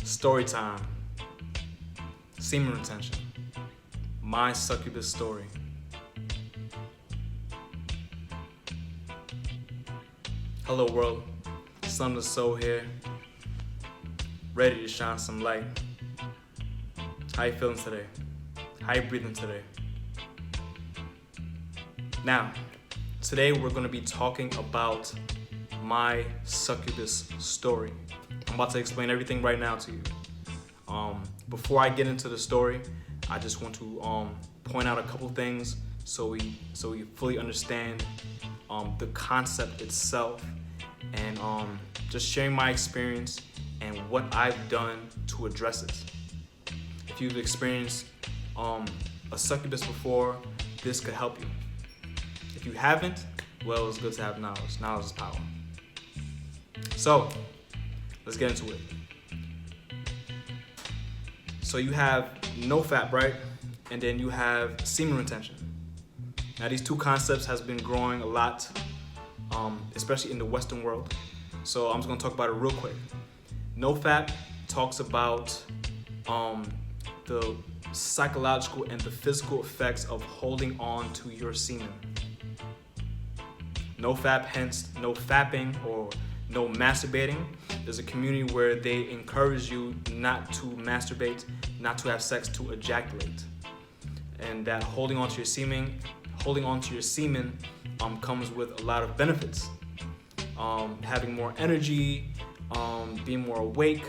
Story time. Semen retention. My succubus story. Hello world, Son of the Soul here, ready to shine some light. How you feeling today? How you breathing today? Now, today we're going to be talking about my succubus story. I'm about to explain everything right now to you. Before I get into the story, I just want to point out a couple things so we fully understand the concept itself, and just sharing my experience and what I've done to address it. If you've experienced a succubus before, this could help you. If you haven't, well, it's good to have knowledge. Knowledge is power. So, let's get into it. So you have nofap, right? And then you have semen retention. Now these two concepts has been growing a lot, especially in the Western world. So I'm just gonna talk about it real quick. Nofap talks about the psychological and the physical effects of holding on to your semen. Nofap, hence no fapping or no masturbating. There's a community where they encourage you not to masturbate, not to have sex, to ejaculate. And that holding on to your semen comes with a lot of benefits. Having more energy, being more awake,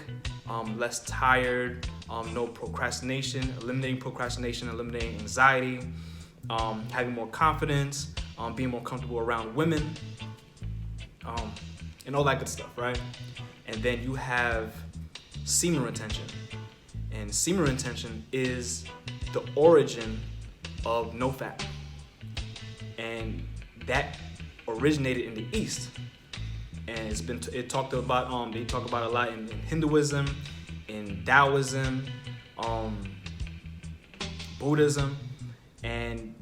less tired, no procrastination, eliminating anxiety, having more confidence, being more comfortable around women, and all that good stuff, right? And then you have semen retention. And semen retention is the origin of nofap. And that originated in the East. And they talk about a lot in Hinduism, in Taoism, Buddhism, and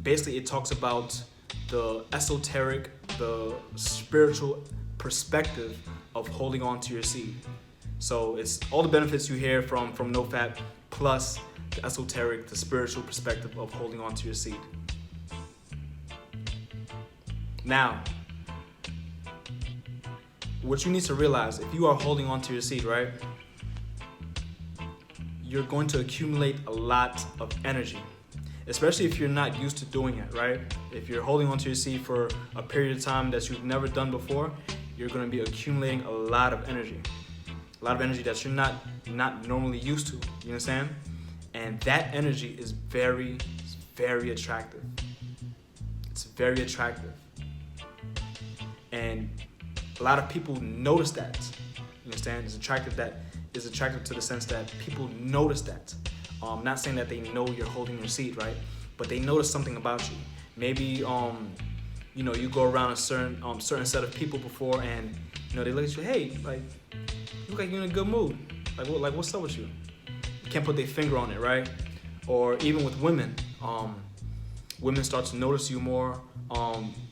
basically it talks about the esoteric, the spiritual perspective of holding on to your seed. So it's all the benefits you hear from nofap plus the esoteric, the spiritual perspective of holding on to your seed. Now, what you need to realize, if you are holding on to your seed, right, you're going to accumulate a lot of energy, especially if you're not used to doing it, right? If you're holding on to your seed for a period of time that you've never done before, you're going to be accumulating a lot of energy that you're not normally used to. You understand? And that energy is very, very attractive. It's very attractive. And a lot of people notice that. You understand? It's attractive to the sense that people notice that. I'm not saying that they know you're holding your seed, right? But they notice something about you. Maybe you go around a certain set of people before, and they look at you, hey, like, you look like you're in a good mood. Like what's up with you? You can't put their finger on it, right? Or even with women, women start to notice you more.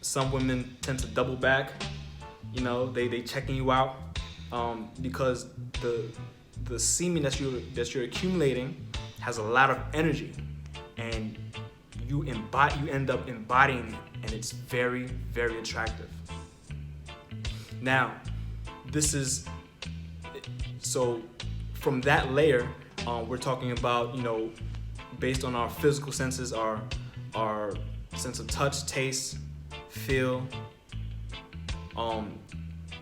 Some women tend to double back. They checking you out because the semen that you're accumulating has a lot of energy, and you end up embodying it, and it's very, very attractive. Now, so from that layer, we're talking about, based on our physical senses, our sense of touch, taste, feel,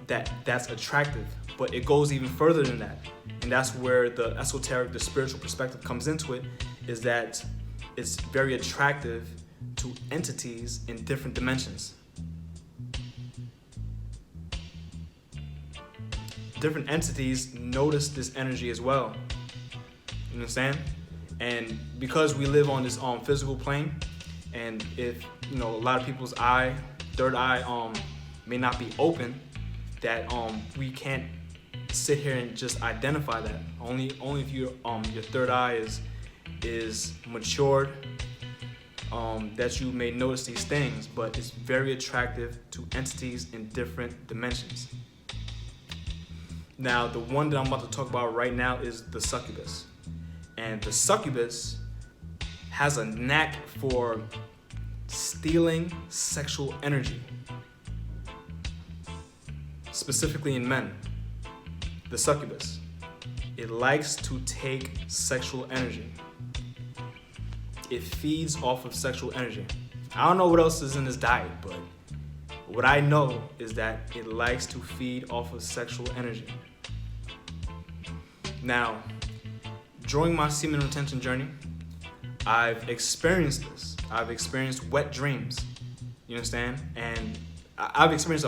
that's attractive. But it goes even further than that. And that's where the esoteric, the spiritual perspective comes into it, is that it's very attractive to entities in different dimensions. Different entities notice this energy as well. You understand? And because we live on this physical plane, and if a lot of people's third eye may not be open, that we can't sit here and just identify that. Only if your third eye is matured, that you may notice these things. But it's very attractive to entities in different dimensions. Now, the one that I'm about to talk about right now is the succubus. And the succubus has a knack for stealing sexual energy, specifically in men. The succubus, it likes to take sexual energy. It feeds off of sexual energy. I don't know what else is in this diet, but what I know is that it likes to feed off of sexual energy. Now, during my semen retention journey, I've experienced this. I've experienced wet dreams, you understand? And I've experienced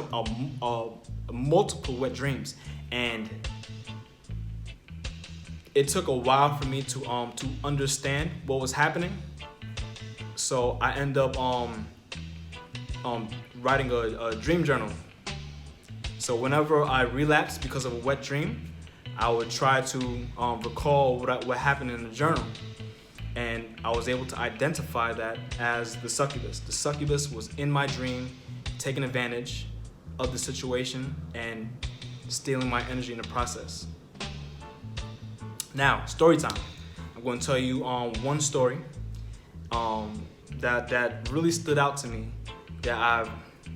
multiple wet dreams, and it took a while for me to understand what was happening. So I end up writing a dream journal. So whenever I relapse because of a wet dream, I would try to recall what happened in the journal. And I was able to identify that as the succubus. The succubus was in my dream, taking advantage of the situation and stealing my energy in the process. Now, story time. I'm going to tell you one story that really stood out to me, that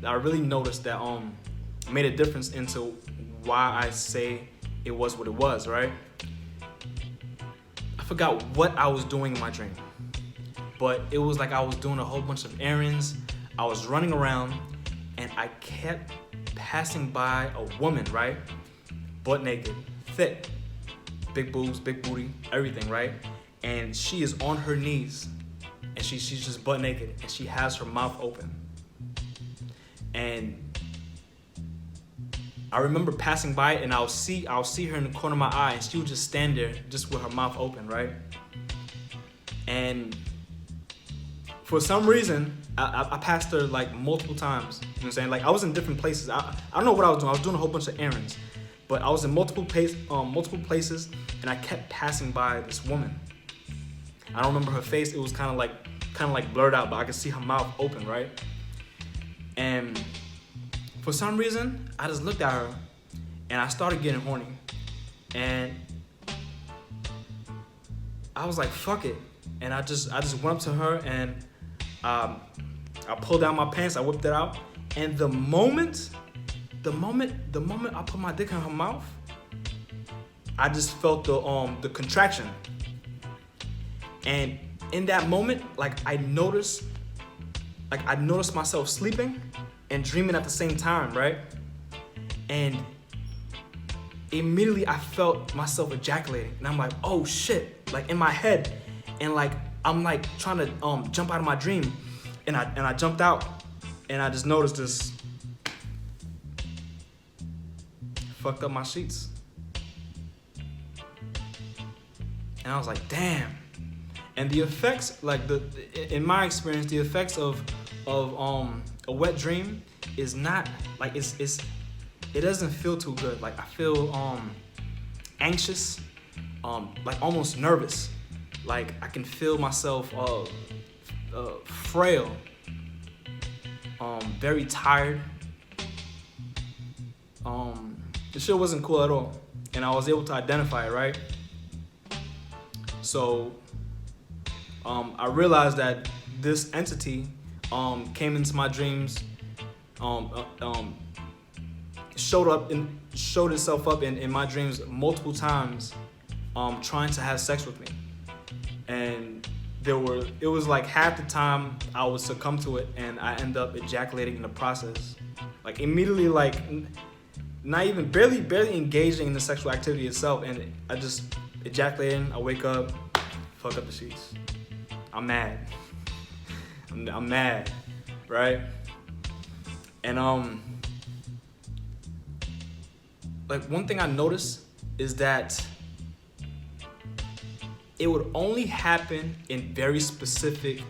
I really noticed that made a difference into why I say it was what it was, right? I forgot what I was doing in my dream, but it was like I was doing a whole bunch of errands. I was running around, and I kept passing by a woman, right? Butt naked, thick, big boobs, big booty, everything, right? And she is on her knees, and she's just butt naked, and she has her mouth open. And I remember passing by, and I'll see her in the corner of my eye, and she would just stand there, just with her mouth open, right? And for some reason, I passed her like multiple times. You know what I'm saying? Like, I was in different places. I don't know what I was doing. I was doing a whole bunch of errands, but I was in multiple places, and I kept passing by this woman. I don't remember her face. It was kind of like blurred out, but I could see her mouth open, right? And for some reason, I just looked at her, and I started getting horny. And I was like, fuck it. And I just went up to her, and I pulled down my pants, I whipped it out. And the moment I put my dick in her mouth, I just felt the contraction. And in that moment, I noticed myself sleeping and dreaming at the same time, right? And immediately I felt myself ejaculating, and I'm like, oh shit, like in my head, and I'm trying to jump out of my dream, and I jumped out, and I just noticed this, fucked up my sheets, and I was like, damn. And the effects, in my experience, the effects of a wet dream is not it doesn't feel too good. Like, I feel anxious, almost nervous. Like, I can feel myself frail, very tired. The shit wasn't cool at all, and I was able to identify it, right? So I realized that this entity came into my dreams, showed itself up in my dreams multiple times, trying to have sex with me. And it was like half the time I would succumb to it, and I end up ejaculating in the process. Like, immediately, not even barely engaging in the sexual activity itself, and I just ejaculating. I wake up, fuck up the sheets. I'm mad. I'm mad, right? And one thing I noticed is that it would only happen in very specific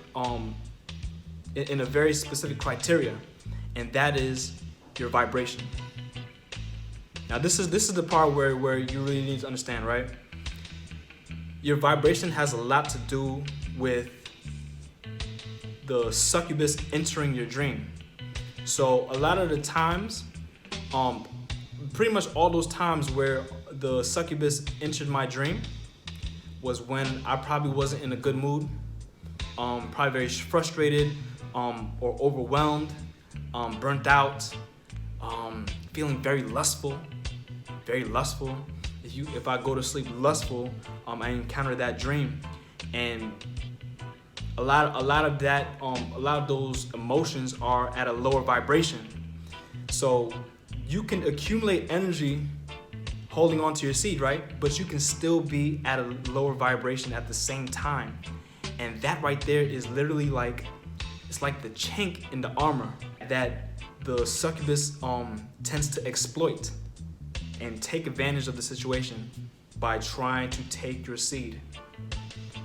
in a very specific criteria, and that is your vibration. Now, this is the part where you really need to understand, right? Your vibration has a lot to do with the succubus entering your dream. So a lot of the times, pretty much all those times where the succubus entered my dream was when I probably wasn't in a good mood, probably very frustrated, or overwhelmed, burnt out, feeling very lustful, very lustful. If I go to sleep lustful, I encounter that dream, and a lot of that, a lot of those emotions are at a lower vibration. So you can accumulate energy holding on to your seed, right? But you can still be at a lower vibration at the same time. And that right there is literally like, it's like the chink in the armor that the succubus tends to exploit and take advantage of the situation by trying to take your seed.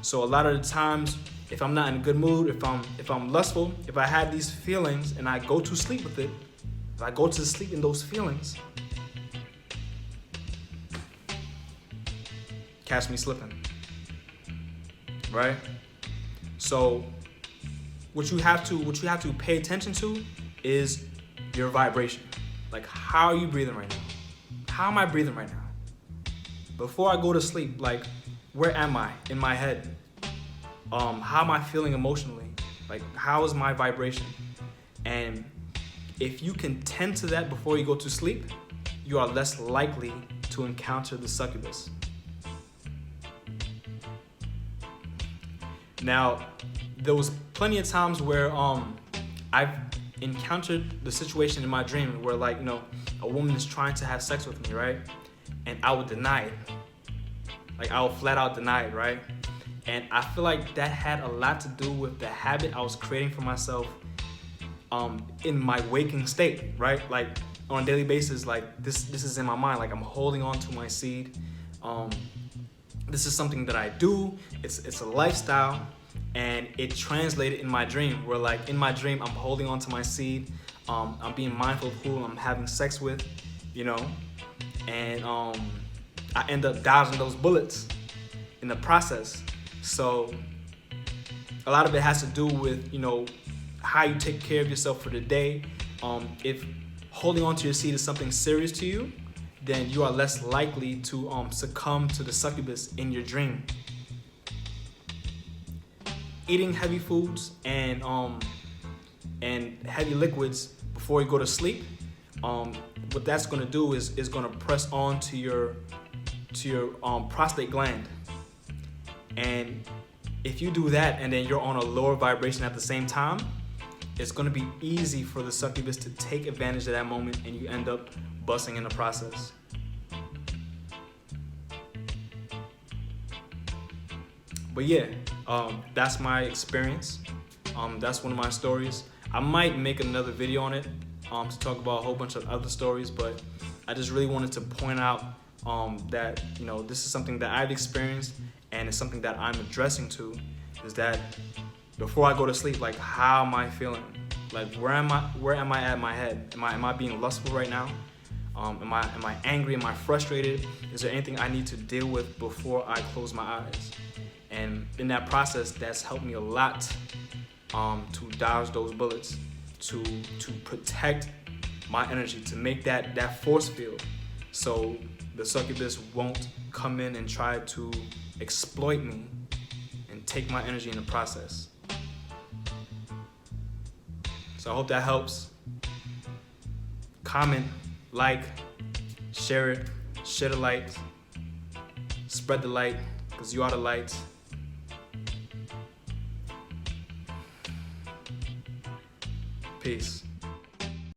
So a lot of the times, if I'm not in a good mood, if I'm lustful, if I have these feelings and I go to sleep with it, if I go to sleep in those feelings, catch me slipping, right? So what you have to pay attention to is your vibration. Like, how are you breathing right now? How am I breathing right now? Before I go to sleep, like, where am I in my head? How am I feeling emotionally? Like, how is my vibration? And if you can tend to that before you go to sleep, you are less likely to encounter the succubus. Now, there was plenty of times where I've encountered the situation in my dream where, like, a woman is trying to have sex with me, right? And I would deny it. Like, I would flat out deny it, right? And I feel like that had a lot to do with the habit I was creating for myself in my waking state, right? Like, on a daily basis, like, this is in my mind. Like, I'm holding on to my seed. This is something that I do. It's a lifestyle, and it translated in my dream where, like, in my dream, I'm holding on to my seed. I'm being mindful of who I'm having sex with, and I end up dodging those bullets in the process. So a lot of it has to do with, how you take care of yourself for the day. If holding on to your seed is something serious to you, then you are less likely to succumb to the succubus in your dream. Eating heavy foods and heavy liquids before you go to sleep, what that's going to do is going to press on to your prostate gland. And if you do that and then you're on a lower vibration at the same time, it's going to be easy for the succubus to take advantage of that moment, and you end up busting in the process. But yeah, that's my experience. That's one of my stories. I might make another video on it to talk about a whole bunch of other stories, but I just really wanted to point out that this is something that I've experienced, and it's something that I'm addressing to, is that before I go to sleep, like, how am I feeling? Like, where am I at in my head? Am I being lustful right now? Am I angry? Am I frustrated? Is there anything I need to deal with before I close my eyes? And in that process, that's helped me a lot to dodge those bullets, to protect my energy, to make that force field, so the succubus won't come in and try to exploit me and take my energy in the process. So I hope that helps. Comment, like, share it, share the light, spread the light, because you are the light. Peace.